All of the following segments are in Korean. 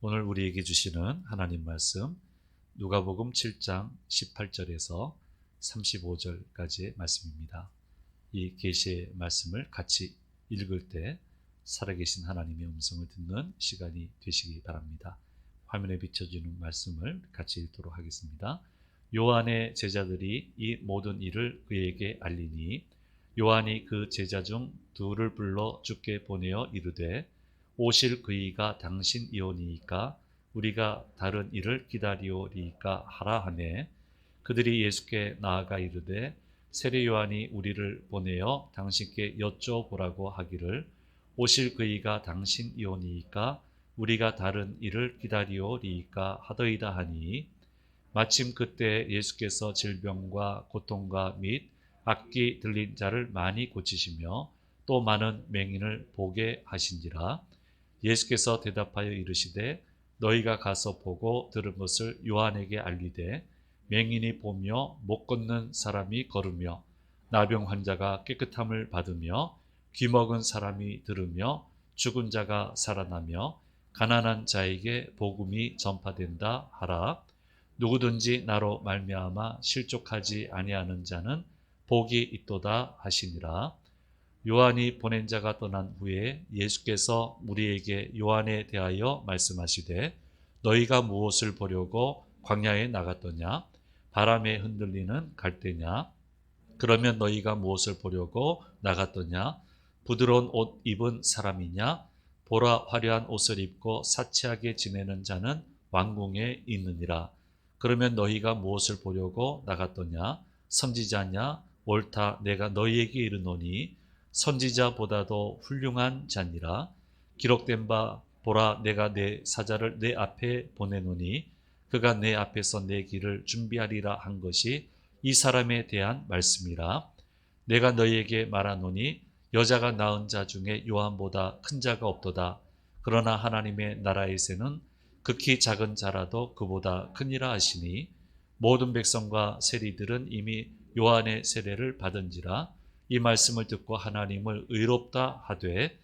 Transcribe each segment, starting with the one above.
오늘 우리에게 주시는 하나님 말씀 누가복음 7장 18절에서 35절까지의 말씀입니다. 이 계시의 말씀을 같이 읽을 때 살아계신 하나님의 음성을 듣는 시간이 되시기 바랍니다. 화면에 비춰주는 말씀을 같이 읽도록 하겠습니다. 요한의 제자들이 이 모든 일을 그에게 알리니 요한이 그 제자 중 둘을 불러 주께 보내어 이르되 오실 그이가 당신이오니이까 우리가 다른 일을 기다리오리이까 하라 하매 그들이 예수께 나아가 이르되 세례 요한이 우리를 보내어 당신께 여쭤보라고 하기를 오실 그이가 당신이오니이까 우리가 다른 일을 기다리오리이까 하더이다 하니 마침 그때 예수께서 질병과 고통과 및 악기 들린 자를 많이 고치시며 또 많은 맹인을 보게 하신지라. 예수께서 대답하여 이르시되 너희가 가서 보고 들은 것을 요한에게 알리되 맹인이 보며 못 걷는 사람이 걸으며 나병 환자가 깨끗함을 받으며 귀먹은 사람이 들으며 죽은 자가 살아나며 가난한 자에게 복음이 전파된다 하라. 누구든지 나로 말미암아 실족하지 아니하는 자는 복이 있도다 하시니라. 요한이 보낸 자가 떠난 후에 예수께서 우리에게 요한에 대하여 말씀하시되 너희가 무엇을 보려고 광야에 나갔더냐? 바람에 흔들리는 갈대냐? 그러면 너희가 무엇을 보려고 나갔더냐? 부드러운 옷 입은 사람이냐? 보라 화려한 옷을 입고 사치하게 지내는 자는 왕궁에 있느니라. 그러면 너희가 무엇을 보려고 나갔더냐? 선지자냐? 옳다 내가 너희에게 이르노니 선지자보다도 훌륭한 자니라. 기록된 바 보라 내가 내 사자를 내 앞에 보내노니 그가 내 앞에서 내 길을 준비하리라 한 것이 이 사람에 대한 말씀이라. 내가 너희에게 말하노니 여자가 낳은 자 중에 요한보다 큰 자가 없도다. 그러나 하나님의 나라에서는 극히 작은 자라도 그보다 크니라 하시니 모든 백성과 세리들은 이미 요한의 세례를 받은지라. 이 말씀을 듣고 하나님을 의롭다 하되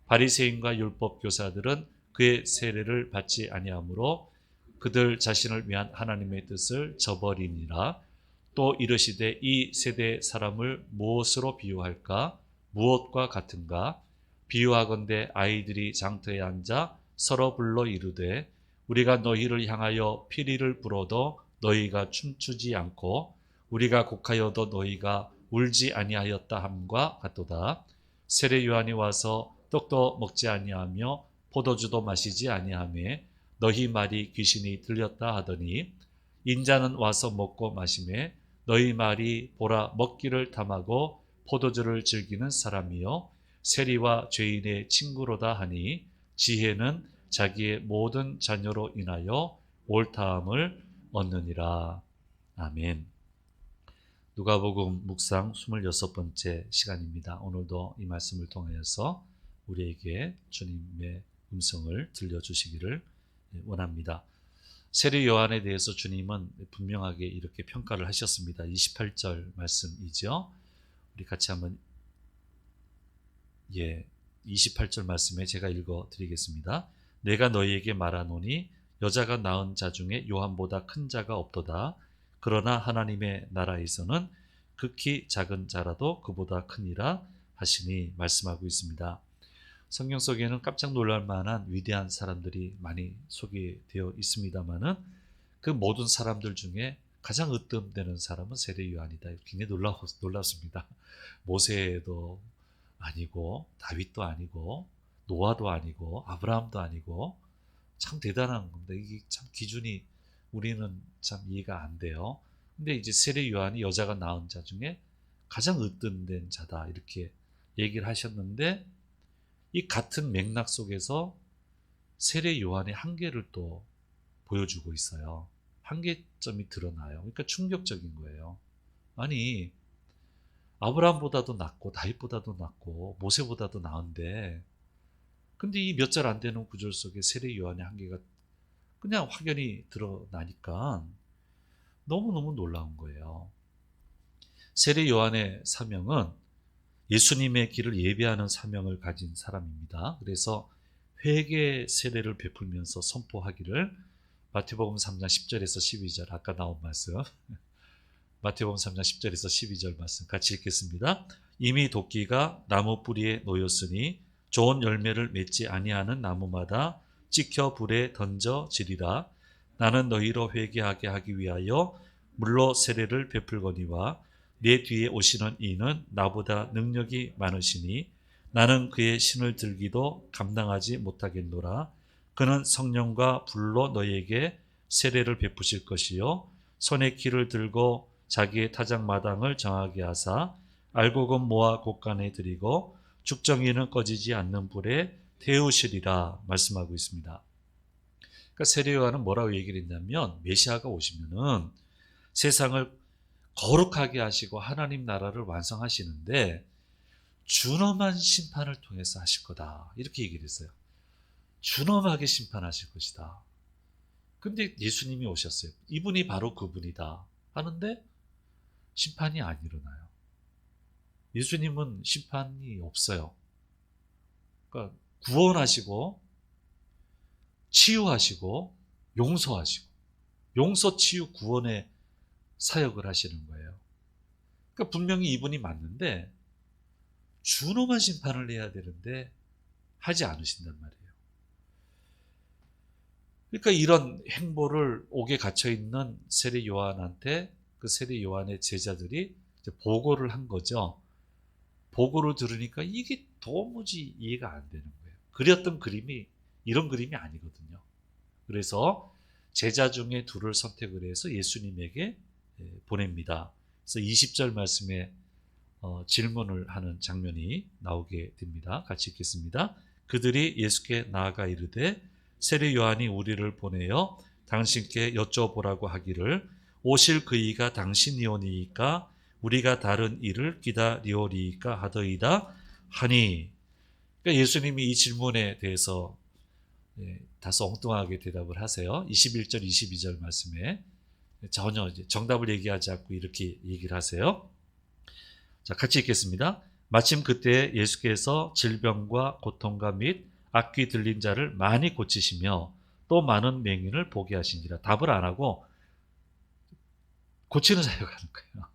바리새인과 율법 교사들은 그의 세례를 받지 아니하므로 그들 자신을 위한 하나님의 뜻을 저버리니라. 또 이르시되 이 세대 사람을 무엇으로 비유할까? 무엇과 같은가? 비유하건대 아이들이 장터에 앉아 서로 불러 이르되 우리가 너희를 향하여 피리를 불어도 너희가 춤추지 않고 우리가 곡하여도 너희가 울지 아니하였다 함과 같도다. 세례 요한이 와서 떡도 먹지 아니하며 포도주도 마시지 아니하며 너희 말이 귀신이 들렸다 하더니 인자는 와서 먹고 마시매 너희 말이 보라 먹기를 탐하고 포도주를 즐기는 사람이요 세리와 죄인의 친구로다 하니 지혜는 자기의 모든 자녀로 인하여 옳다함을 얻느니라. 아멘. 누가복음 묵상 26번째 시간입니다. 오늘도 이 말씀을 통하여서 우리에게 주님의 음성을 들려주시기를 원합니다. 세례 요한에 대해서 주님은 분명하게 이렇게 평가를 하셨습니다. 28절 말씀이죠. 우리 같이 한번 28절 말씀에 제가 읽어 드리겠습니다. 내가 너희에게 말하노니 여자가 낳은 자 중에 요한보다 큰 자가 없도다. 그러나 하나님의 나라에서는 극히 작은 자라도 그보다 크니라 하시니 말씀하고 있습니다. 성경 속에는 깜짝 놀랄 만한 위대한 사람들이 많이 소개되어 있습니다만은 그 모든 사람들 중에 가장 으뜸되는 사람은 세례 요한이다. 굉장히 놀랍습니다. 모세도 아니고 다윗도 아니고 노아도 아니고 아브라함도 아니고 참 대단한 겁니다. 이게 참 기준이 우리는 참 이해가 안 돼요. 근데 이제 세례 요한이 여자가 낳은 자 중에 가장 으뜸된 자다 이렇게 얘기를 하셨는데 이 같은 맥락 속에서 세례 요한의 한계를 또 보여주고 있어요. 한계점이 드러나요. 그러니까 충격적인 거예요. 아니 아브라함보다도 낫고 다윗보다도 낫고 모세보다도 나은데 근데 이 몇 절 안 되는 구절 속에 세례 요한의 한계가 그냥 확연히 드러나니까 너무너무 놀라운 거예요. 세례 요한의 사명은 예수님의 길을 예배하는 사명을 가진 사람입니다. 그래서 회개 세례를 베풀면서 선포하기를 마태복음 3장 10절에서 12절 아까 나온 말씀 마태복음 3장 10절에서 12절 말씀 같이 읽겠습니다. 이미 도끼가 나무 뿌리에 놓였으니 좋은 열매를 맺지 아니하는 나무마다 찍혀 불에 던져지리라. 나는 너희로 회개하게 하기 위하여 물로 세례를 베풀거니와 내 뒤에 오시는 이는 나보다 능력이 많으시니 나는 그의 신을 들기도 감당하지 못하겠노라. 그는 성령과 불로 너희에게 세례를 베푸실 것이요 손에 키를 들고 자기의 타작마당을 정하게 하사 알곡은 모아 곳간에 들이고 죽정이는 꺼지지 않는 불에 태우시리라 말씀하고 있습니다. 그러니까 세례 요한은 뭐라고 얘기를 했냐면 메시아가 오시면은 세상을 거룩하게 하시고 하나님 나라를 완성하시는데 준엄한 심판을 통해서 하실 거다. 이렇게 얘기를 했어요. 준엄하게 심판하실 것이다. 근데 예수님이 오셨어요. 이분이 바로 그분이다. 하는데 심판이 안 일어나요. 예수님은 심판이 없어요. 그러니까 구원하시고 치유하시고 용서하시고 용서, 치유, 구원의 사역을 하시는 거예요. 그러니까 분명히 이분이 맞는데 준엄한 심판을 해야 되는데 하지 않으신단 말이에요. 그러니까 이런 행보를 옥에 갇혀있는 세례 요한한테 그 세례 요한의 제자들이 보고를 한 거죠. 보고를 들으니까 이게 도무지 이해가 안 되는 거예요. 그렸던 그림이 이런 그림이 아니거든요. 그래서 제자 중에 둘을 선택을 해서 예수님에게 보냅니다. 그래서 20절 말씀에 질문을 하는 장면이 나오게 됩니다. 같이 읽겠습니다. 그들이 예수께 나아가 이르되 세례 요한이 우리를 보내어 당신께 여쭤보라고 하기를 오실 그 이가 당신이오니이까 우리가 다른 이를 기다리오리이까 하더이다 하니. 그러니까 예수님이 이 질문에 대해서 다소 엉뚱하게 대답을 하세요. 21절 22절 말씀에 전혀 정답을 얘기하지 않고 이렇게 얘기를 하세요. 자, 같이 읽겠습니다. 마침 그때 예수께서 질병과 고통과 및 악귀 들린 자를 많이 고치시며 또 많은 맹인을 보게 하시니라. 답을 안 하고 고치는 사역을 하는 거예요.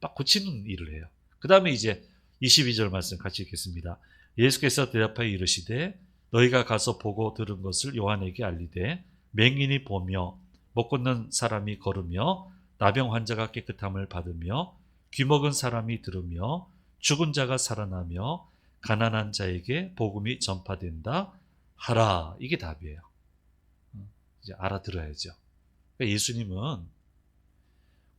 막 고치는 일을 해요. 그 다음에 이제 22절 말씀 같이 읽겠습니다. 예수께서 대답하여 이르시되 너희가 가서 보고 들은 것을 요한에게 알리되 맹인이 보며 못 걷는 사람이 걸으며 나병 환자가 깨끗함을 받으며 귀먹은 사람이 들으며 죽은 자가 살아나며 가난한 자에게 복음이 전파된다 하라. 이게 답이에요. 이제 알아들어야죠. 그러니까 예수님은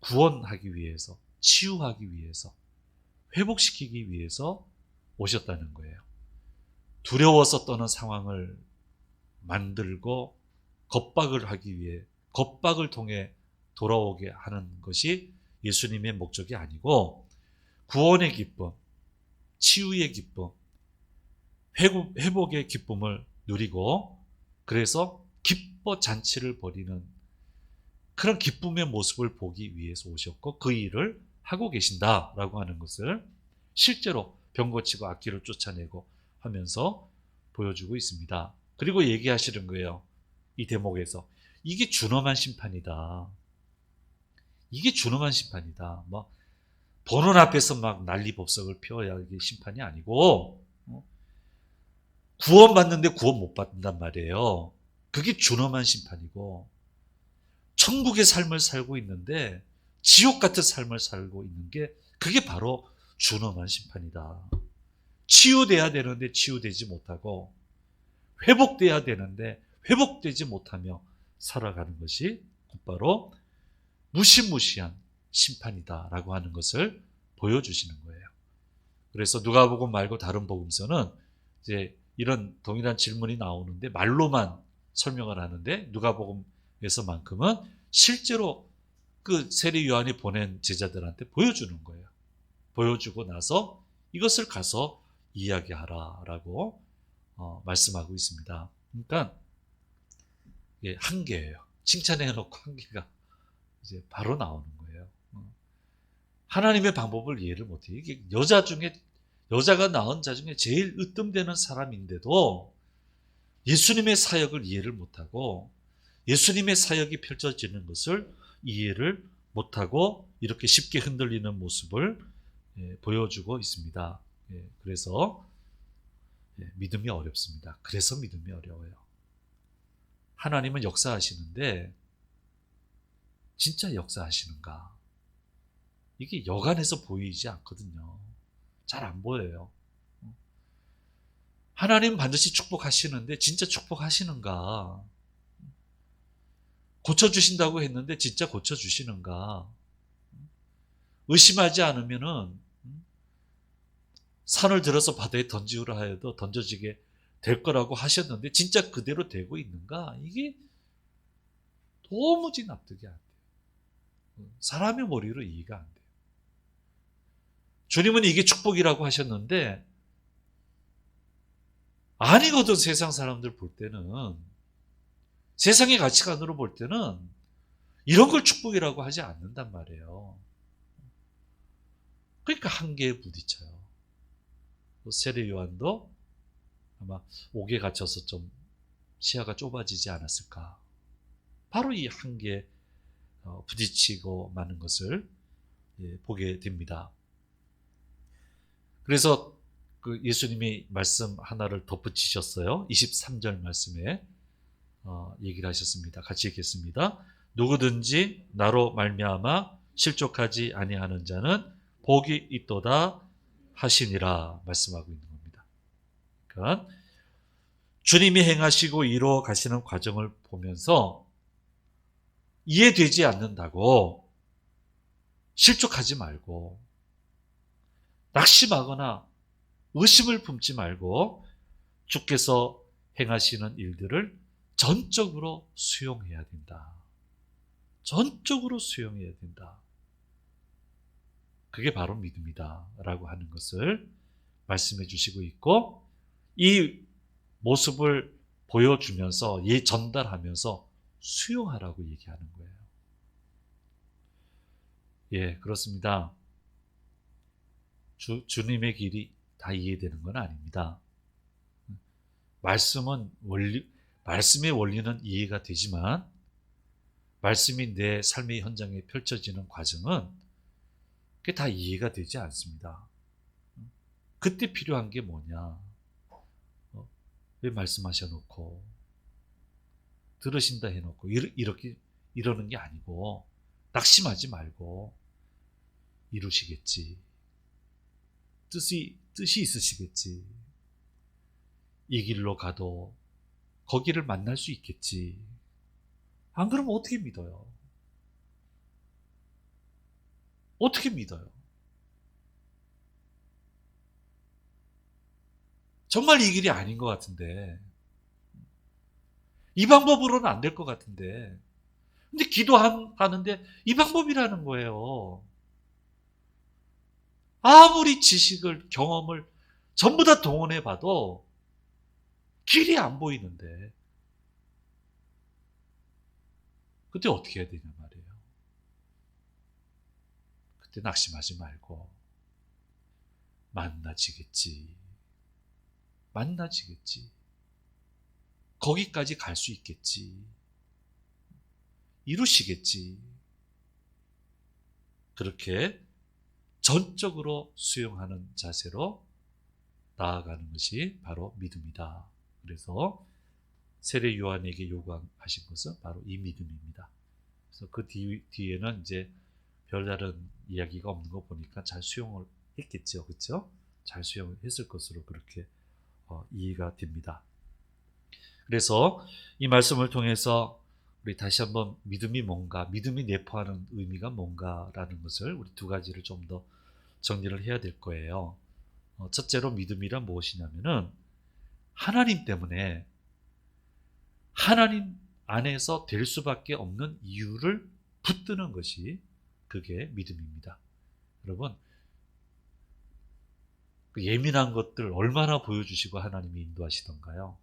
구원하기 위해서, 치유하기 위해서, 회복시키기 위해서 오셨다는 거예요. 두려워서 떠는 상황을 만들고 겁박을 하기 위해 겁박을 통해 돌아오게 하는 것이 예수님의 목적이 아니고 구원의 기쁨, 치유의 기쁨, 회복의 기쁨을 누리고 그래서 기뻐 잔치를 벌이는 그런 기쁨의 모습을 보기 위해서 오셨고 그 일을 하고 계신다라고 하는 것을 실제로 병 고치고 악귀를 쫓아내고 하면서 보여주고 있습니다. 그리고 얘기하시는 거예요. 이 대목에서 이게 준엄한 심판이다. 이게 준엄한 심판이다. 뭐 보는 앞에서 막 난리법석을 피워야 이게 심판이 아니고 구원받는데 구원 못 받는단 말이에요. 그게 준엄한 심판이고 천국의 삶을 살고 있는데 지옥 같은 삶을 살고 있는 게 그게 바로 준엄한 심판이다. 치유돼야 되는데 치유되지 못하고 회복돼야 되는데 회복되지 못하며 살아가는 것이 곧바로 무시무시한 심판이다라고 하는 것을 보여주시는 거예요. 그래서 누가복음 말고 다른 복음서는 이제 이런 동일한 질문이 나오는데 말로만 설명을 하는데 누가복음에서만큼은 실제로 그 세례 요한이 보낸 제자들한테 보여주는 거예요. 보여주고 나서 이것을 가서 이야기하라라고 말씀하고 있습니다. 그러니까 한계예요. 칭찬해놓고 한계가 이제 바로 나오는 거예요. 하나님의 방법을 이해를 못해요. 이게 여자가 낳은 자 중에 제일 으뜸되는 사람인데도 예수님의 사역을 이해를 못하고 예수님의 사역이 펼쳐지는 것을 이해를 못하고 이렇게 쉽게 흔들리는 모습을 보여주고 있습니다. 그래서 믿음이 어렵습니다. 그래서 믿음이 어려워요. 하나님은 역사하시는데 진짜 역사하시는가? 이게 여간에서 보이지 않거든요. 잘 안 보여요. 하나님은 반드시 축복하시는데 진짜 축복하시는가? 고쳐주신다고 했는데 진짜 고쳐주시는가? 의심하지 않으면은 산을 들어서 바다에 던지우라 하여도 던져지게 될 거라고 하셨는데 진짜 그대로 되고 있는가? 이게 도무지 납득이 안 돼요. 사람의 머리로 이해가 안 돼요. 주님은 이게 축복이라고 하셨는데 아니거든. 세상 사람들 볼 때는, 세상의 가치관으로 볼 때는 이런 걸 축복이라고 하지 않는단 말이에요. 그러니까 한계에 부딪혀요. 세례 요한도 아마 옥에 갇혀서 좀 시야가 좁아지지 않았을까. 바로 이 한계에 부딪히고 마는 것을 보게 됩니다. 그래서 그 예수님이 말씀 하나를 덧붙이셨어요. 23절 말씀에 얘기를 하셨습니다. 같이 읽겠습니다. 누구든지 나로 말미암아 실족하지 아니하는 자는 복이 있도다 하시니라 말씀하고 있는 겁니다. 그러니까 주님이 행하시고 이루어 가시는 과정을 보면서 이해되지 않는다고 실족하지 말고 낙심하거나 의심을 품지 말고 주께서 행하시는 일들을 전적으로 수용해야 된다. 전적으로 수용해야 된다. 그게 바로 믿음이다 라고 하는 것을 말씀해 주시고 있고, 이 모습을 보여주면서 전달하면서 수용하라고 얘기하는 거예요. 예, 그렇습니다. 주님의 길이 다 이해되는 건 아닙니다. 말씀의 원리는 이해가 되지만 말씀이 내 삶의 현장에 펼쳐지는 과정은 그게 다 이해가 되지 않습니다. 그때 필요한 게 뭐냐? 왜 말씀하셔놓고 들으신다 해놓고 이렇게 이러는 게 아니고 낙심하지 말고 이루시겠지. 뜻이 있으시겠지. 이 길로 가도 거기를 만날 수 있겠지. 안 그러면 어떻게 믿어요? 어떻게 믿어요? 정말 이 길이 아닌 것 같은데, 이 방법으로는 안 될 것 같은데, 근데 기도하는데 이 방법이라는 거예요. 아무리 지식을, 경험을 전부 다 동원해 봐도 길이 안 보이는데, 그때 어떻게 해야 되냐 말이에요. 그때 낙심하지 말고, 만나지겠지. 거기까지 갈 수 있겠지. 이루시겠지. 그렇게 전적으로 수용하는 자세로 나아가는 것이 바로 믿음이다. 그래서 세례 요한에게 요구하신 것은 바로 이 믿음입니다. 그래서 그 뒤에는 이제 별다른 이야기가 없는 거 보니까 잘 수용을 했겠죠. 그렇죠? 잘 수용을 했을 것으로 그렇게 이해가 됩니다. 그래서 이 말씀을 통해서 우리 다시 한번 믿음이 뭔가, 믿음이 내포하는 의미가 뭔가라는 것을 우리 두 가지를 좀 더 정리를 해야 될 거예요. 첫째로 믿음이란 무엇이냐면은 하나님 때문에 하나님 안에서 될 수밖에 없는 이유를 붙드는 것이 그게 믿음입니다. 여러분, 그 예민한 것들 얼마나 보여주시고 하나님이 인도하시던가요?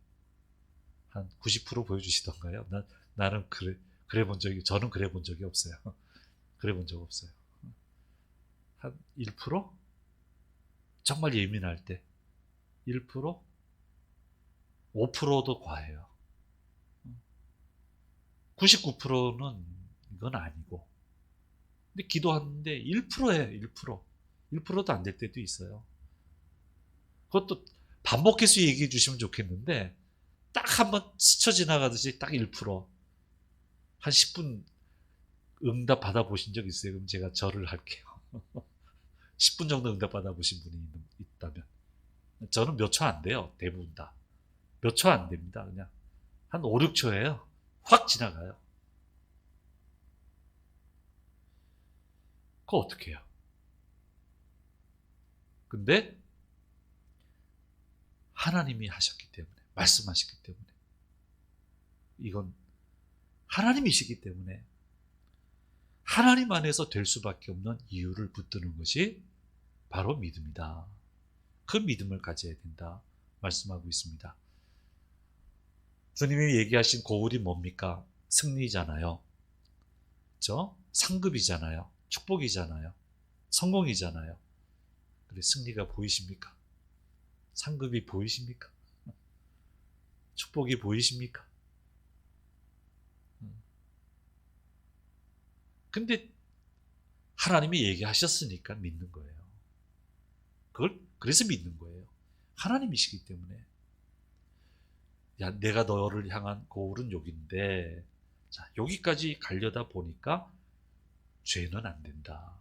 한 90% 보여주시던가요? 나는 저는 그래 본 적이 없어요. 그래 본 적 없어요. 한 1%? 정말 예민할 때 1%? 5%도 과해요. 99%는 이건 아니고. 근데 기도하는데 1%예요. 1%. 1%도 안 될 때도 있어요. 그것도 반복해서 얘기해 주시면 좋겠는데 딱 한번 스쳐 지나가듯이 딱 1%. 한 10분 응답 받아보신 적 있어요? 그럼 제가 절을 할게요. 10분 정도 응답 받아보신 분이 있다면. 저는 몇 초 안 돼요. 대부분 다. 몇 초 안 됩니다. 그냥 한 5, 6초예요. 확 지나가요. 그거 어떻게 해요? 근데 하나님이 하셨기 때문에, 말씀하셨기 때문에, 이건 하나님이시기 때문에 하나님 안에서 될 수밖에 없는 이유를 붙드는 것이 바로 믿음이다. 그 믿음을 가져야 된다 말씀하고 있습니다. 주님이 얘기하신 고울이 뭡니까? 승리잖아요. 그렇죠? 상급이잖아요. 축복이잖아요. 성공이잖아요. 그래, 승리가 보이십니까? 상급이 보이십니까? 축복이 보이십니까? 근데 하나님이 얘기하셨으니까 믿는 거예요. 그걸 그래서 믿는 거예요. 하나님이시기 때문에. 야, 내가 너를 향한 고울은 여기인데, 자, 여기까지 가려다 보니까 죄는 안 된다.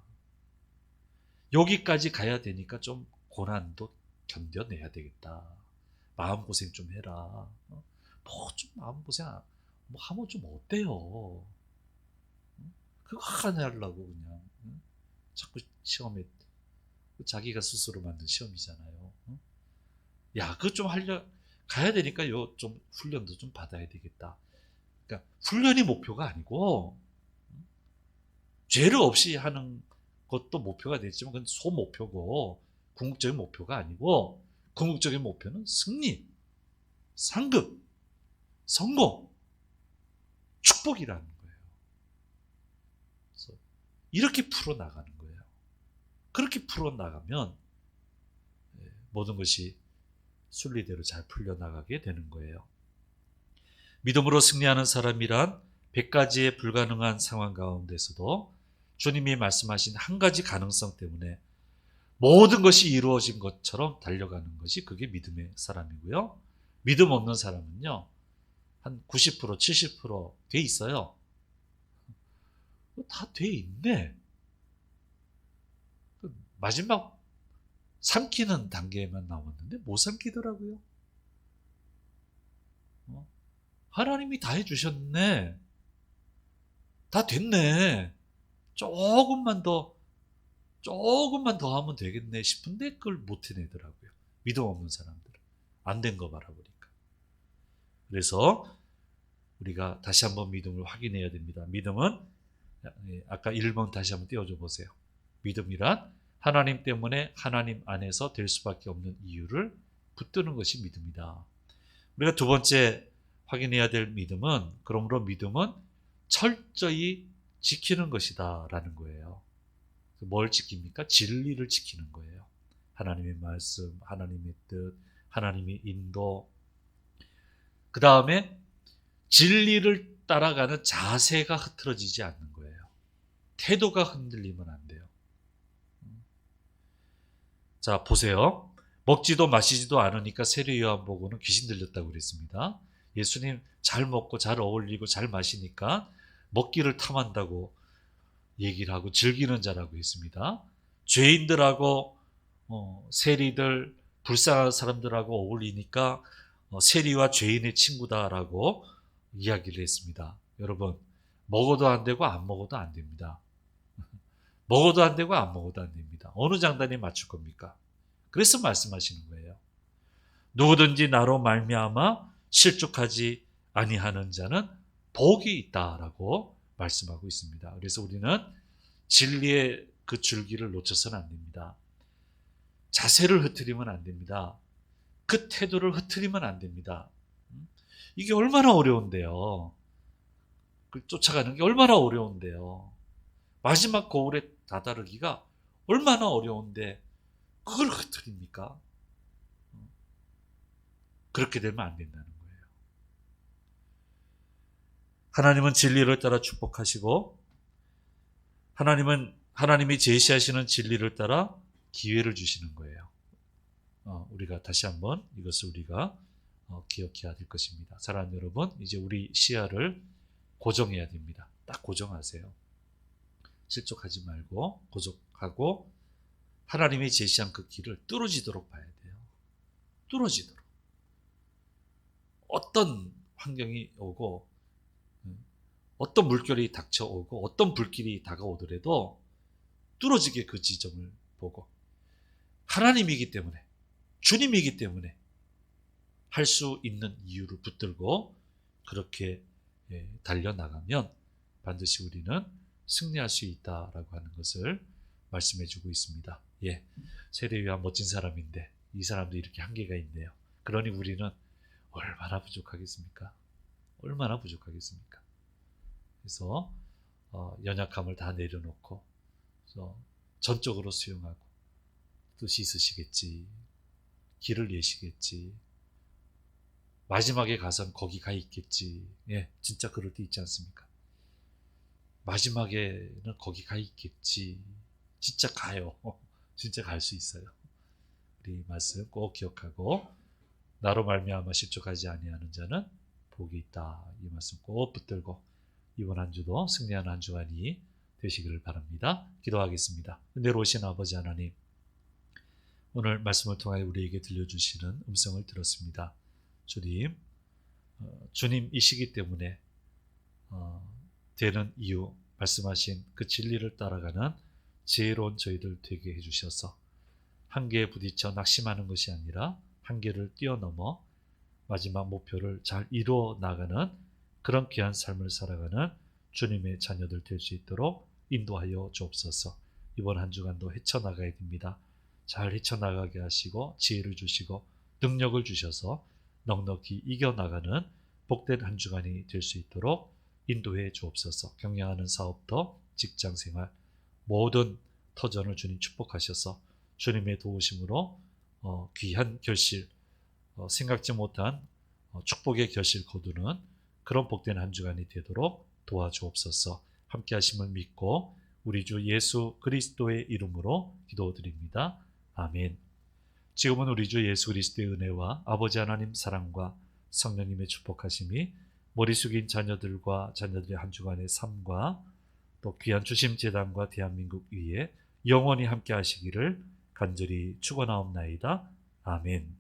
여기까지 가야 되니까 좀 고난도 견뎌내야 되겠다. 마음고생 좀 해라. 뭐 좀 마음고생 뭐 하면 좀 어때요? 그거 하나 하려고 그냥 자꾸 시험에 자기가 스스로 만든 시험이잖아요. 야, 그거 좀 하려 가야 되니까 요 좀 훈련도 좀 받아야 되겠다. 그러니까 훈련이 목표가 아니고 죄를 없이 하는 것도 목표가 됐지만 그건 소목표고 궁극적인 목표가 아니고 궁극적인 목표는 승리, 상급, 성공, 축복이라는 거예요. 그래서 이렇게 풀어나가는 거예요. 그렇게 풀어나가면 모든 것이 순리대로 잘 풀려나가게 되는 거예요. 믿음으로 승리하는 사람이란 100가지의 불가능한 상황 가운데서도 주님이 말씀하신 한 가지 가능성 때문에 모든 것이 이루어진 것처럼 달려가는 것이 그게 믿음의 사람이고요. 믿음 없는 사람은요, 한 90%, 70%돼 있어요. 다 돼 있네. 마지막 삼키는 단계에만 나왔는데 못 삼키더라고요. 하나님이 다 해주셨네. 다 됐네. 조금만 더 하면 되겠네 싶은데 그걸 못 해내더라고요. 믿음 없는 사람들은. 안 된 거 바라보니까. 그래서 우리가 다시 한번 믿음을 확인해야 됩니다. 믿음은 아까 1번 다시 한번 띄워줘 보세요. 믿음이란 하나님 때문에 하나님 안에서 될 수밖에 없는 이유를 붙드는 것이 믿음이다. 우리가 두 번째 확인해야 될 믿음은, 그러므로 믿음은 철저히 지키는 것이다 라는 거예요. 뭘 지킵니까? 진리를 지키는 거예요. 하나님의 말씀, 하나님의 뜻, 하나님의 인도. 그 다음에 진리를 따라가는 자세가 흐트러지지 않는 거예요. 태도가 흔들리면 안 돼요. 자, 보세요. 먹지도 마시지도 않으니까 세례 요한 보고는 귀신 들렸다고 그랬습니다. 예수님 잘 먹고 잘 어울리고 잘 마시니까 먹기를 탐한다고 얘기를 하고 즐기는 자라고 했습니다. 죄인들하고 세리들, 불쌍한 사람들하고 어울리니까 세리와 죄인의 친구다라고 이야기를 했습니다. 여러분, 먹어도 안 되고 안 먹어도 안 됩니다. 먹어도 안 되고 안 먹어도 안 됩니다. 어느 장단에 맞출 겁니까? 그래서 말씀하시는 거예요. 누구든지 나로 말미암아 실족하지 아니하는 자는 복이 있다라고 말씀하고 있습니다. 그래서 우리는 진리의 그 줄기를 놓쳐서는 안 됩니다. 자세를 흐트리면 안 됩니다. 그 태도를 흐트리면 안 됩니다. 이게 얼마나 어려운데요. 쫓아가는 게 얼마나 어려운데요. 마지막 거울에 다다르기가 얼마나 어려운데 그걸 흐트립니까? 그렇게 되면 안 된다는 거예요. 하나님은 진리를 따라 축복하시고 하나님이 제시하시는 진리를 따라 기회를 주시는 거예요. 우리가 다시 한번 이것을 우리가 기억해야 될 것입니다. 사랑하는 여러분, 이제 우리 시야를 고정해야 됩니다. 딱 고정하세요. 실족하지 말고 고정하고 하나님이 제시한 그 길을 뚫어지도록 봐야 돼요. 뚫어지도록. 어떤 환경이 오고 어떤 물결이 닥쳐오고 어떤 불길이 다가오더라도 뚫어지게 그 지점을 보고 하나님이기 때문에 주님이기 때문에 할 수 있는 이유를 붙들고 그렇게 달려나가면 반드시 우리는 승리할 수 있다라고 하는 것을 말씀해 주고 있습니다. 세례요한 멋진 사람인데 이 사람도 이렇게 한계가 있네요. 그러니 우리는 얼마나 부족하겠습니까? 얼마나 부족하겠습니까? 그래서 연약함을 다 내려놓고 그래서 전적으로 수용하고 뜻이 있으시겠지, 길을 내시겠지, 마지막에 가선 거기 가 있겠지. 진짜 그럴 때 있지 않습니까? 마지막에는 거기 가 있겠지. 진짜 가요. 진짜 갈 수 있어요. 우리 말씀 꼭 기억하고 나로 말미암아 실족하지 아니하는 자는 복이 있다. 이 말씀 꼭 붙들고 이번 한 주도 승리하는 한 주간이 되시기를 바랍니다. 기도하겠습니다. 은혜로 오신 아버지 하나님, 오늘 말씀을 통하여 우리에게 들려주시는 음성을 들었습니다. 주님, 주님이시기 때문에 되는 이유, 말씀하신 그 진리를 따라가는 지혜로운 저희들 되게 해주셔서 한계에 부딪혀 낙심하는 것이 아니라 한계를 뛰어넘어 마지막 목표를 잘 이루어 나가는 그런 귀한 삶을 살아가는 주님의 자녀들 될 수 있도록 인도하여 주옵소서. 이번 한 주간도 헤쳐나가야 됩니다. 잘 헤쳐나가게 하시고 지혜를 주시고 능력을 주셔서 넉넉히 이겨나가는 복된 한 주간이 될 수 있도록 인도해 주옵소서. 경영하는 사업터, 직장생활, 모든 터전을 주님 축복하셔서 주님의 도우심으로 귀한 결실, 생각지 못한 축복의 결실 거두는 그런 복된 한 주간이 되도록 도와주옵소서. 함께 하심을 믿고 우리 주 예수 그리스도의 이름으로 기도드립니다. 아멘. 지금은 우리 주 예수 그리스도의 은혜와 아버지 하나님 사랑과 성령님의 축복하심이 머리 숙인 자녀들과 자녀들의 한 주간의 삶과 또 귀한 주심재단과 대한민국 위에 영원히 함께 하시기를 간절히 축원하옵나이다. 아멘.